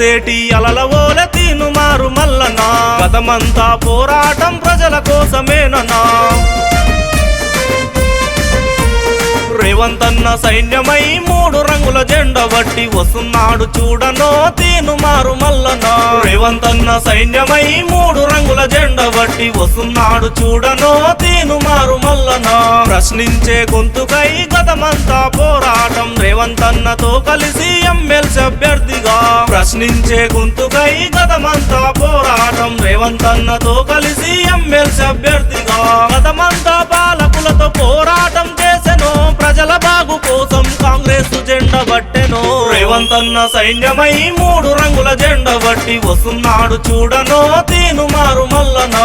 ఎగిసేటి అలల ఓలె తీనుమారు మల్లనా గతమంతా పోరాటం ప్రజల కోసమేనన్నా రేవంతన్న సైన్యమై మూడు రంగుల జెండా బట్టి వస్తున్నాడు చూడనో తీనుమారు మల్లనా రేవంతన్న సైన్యమై మూడు రంగుల జెండా బట్టి వస్తున్నాడు చూడనో తీనుమారు మల్లనా ప్రశ్నించే గొంతుకై గతమంతా పోరాటం రేవంతన్నతో కలిసి ఎమ్మెల్సీ అభ్యర్థిగా ప్రశ్నించే గొంతుకై గతమంతా పోరాటం రేవంతన్నతో కలిసి ఎమ్మెల్సీ అభ్యర్థిగా గతమంతా పాలకులతో పోరాటం చేసెను ప్రజల బాగు కోసం కాంగ్రెస్ జెండా బట్టెను రేవంతన్న సైన్యమై మూడు రంగుల జెండా బట్టి వస్తున్నాడు చూడనో తీనుమారు మల్లనా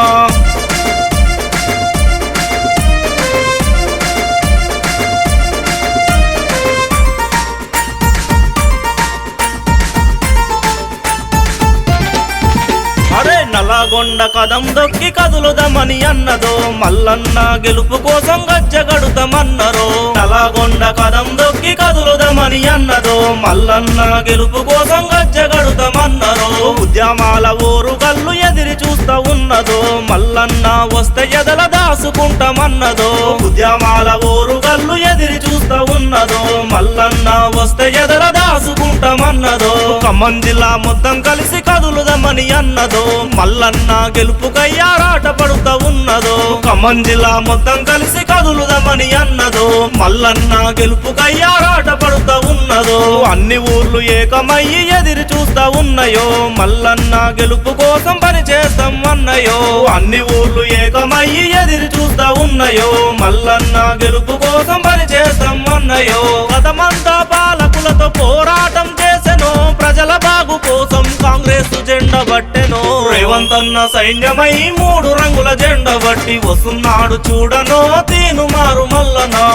నల్లగొండ కదం దొక్కి కదులుదమని అన్నదో మల్లన్న గెలుపు కోసం గజ్జగడుతామన్నరో నల్లగొండ కదం దొక్కి కదులుదమని అన్నదో మల్లన్న గెలుపు కోసం గజ్జగడుతామన్నరో ఉద్యమాల ఓరుగల్లు ఎదిరి చూస్తా ఉన్నదో మల్లన్న వస్తే ఎదల దాసుకుంటామన్నదో ఉద్యమాల ఓరుగల్లు ఎదిరి చూస్తా ఉన్నదో మల్లన్న వస్తే ఎదల దాసుకుంటామన్నదో ఖమ్మం జిల్లా మొత్తం కలిసి కదులుదమని అన్నదో మల్లన్న గెలుపుకై ఆరాట పడుతా ఉన్నదో ఖమ్మం జిల్లా మొత్తం కలిసి కదులుదామని అన్నదో మల్లన్న గెలుపుకై ఆరాట పడుతా ఉన్నదో అన్ని ఊర్లు ఏకమయ్యి ఎదిరి చూస్తా ఉన్నాయో మల్లన్న గెలుపు కోసం పని చేస్తాం అన్నయో అన్ని ఊర్లు ఏకమయ్యి ఎదిరి చూస్తా ఉన్నాయో మల్లన్న గెలుపు కోసం పని చేస్తాం అన్నయో గతమంతా పాలకులతో పోరాటం చేసెను ప్రజల బాగు కోసం కాంగ్రెస్ జెండా బట్టెను రేవంతన్న సైన్యమై మూడు రంగుల జెండా బట్టి వస్తున్నాడు చూడనో తీనుమారు మల్లనా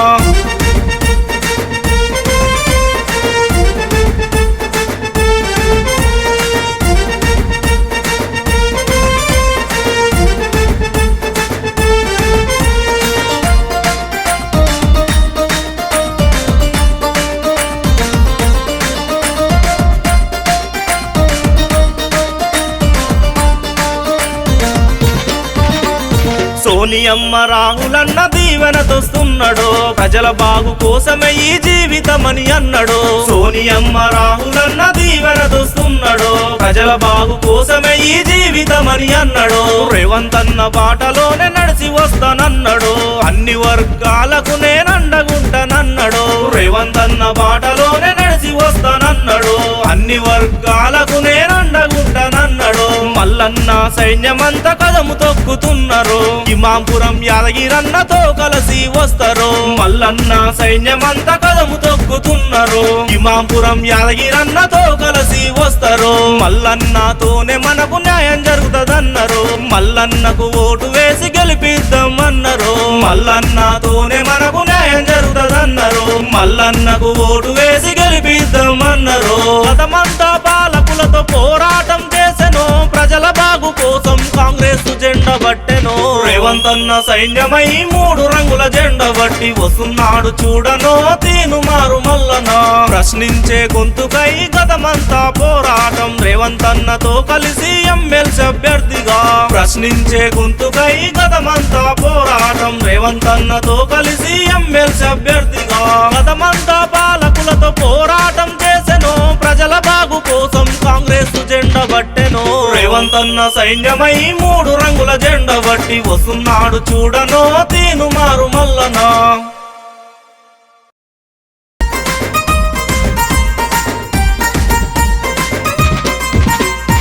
సోనియమ్మ రాహులన్న దీవెనతోస్తున్నాడో ప్రజల బాగు కోసమే ఈ జీవితమని అన్నడో సోనియమ్మ రాహులన్న దీవెనతోస్తున్నాడో ప్రజల బాగు కోసమే ఈ జీవితమని అన్నడో రేవంతన్న బాటలోనే నడిచి వస్తానన్నడో అన్ని వర్గాలకు నేనండగుంటానన్నడో రేవంతన్న బాటలోనే నడిచి వస్తానన్నడో అన్ని వర్గాలకు నేనండగుంటానన్నడో మల్లన్న సైన్యమంతా కదము తొక్కుతున్నారు ఇమాంపురం యాదగిరన్నతో కలిసి వస్తారు మల్లన్న సైన్యమంతా కదము తొక్కుతున్నారు ఇమాంపురం యాదగిరన్నతో కలిసి వస్తారు మల్లన్నతోనే మనకు న్యాయం జరుగుతుందన్నారు మల్లన్నకు ఓటు వేసి గెలిపిద్దాం అన్నారు మల్లన్నతోనే మనకు న్యాయం జరుగుతుందన్నారు మల్లన్నకు ఓటు వేసి గెలిపిద్దాం అన్నారు గతమంతా పాలకులతో పోరాటం చేసెను ప్రజల బాగు కోసం కాంగ్రెస్ జెండా బట్టెను రేవంతన్న సైన్యమై మూడు రంగుల జెండా బట్టి వస్తున్నాడు చూడనో తీనుమారు మల్లనా ప్రశ్నించే గొంతుకై గతమంతా పోరాటం రేవంతన్నతో కలిసి ఎమ్మెల్సీ అభ్యర్థిగా ప్రశ్నించే గొంతుకై గతమంతా పోరాటం రేవంతన్నతో కలిసి ఎమ్మెల్సీ అభ్యర్థిగా గతమంతా పాలకులతో పోరాటం చేసెను ప్రజల బాగు కోసం కాంగ్రెస్ జెండా బట్టెను రేవంతన్న సైన్యమై మూడు రంగుల జెండా బట్టి వస్తున్నాడు చూడనో తీనుమారు మల్లనా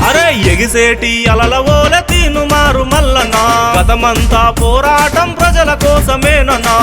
అరే ఎగిసేటి అలల ఓలె తీనుమారు మల్లనా గతమంతా పోరాటం ప్రజల కోసమేనన్నా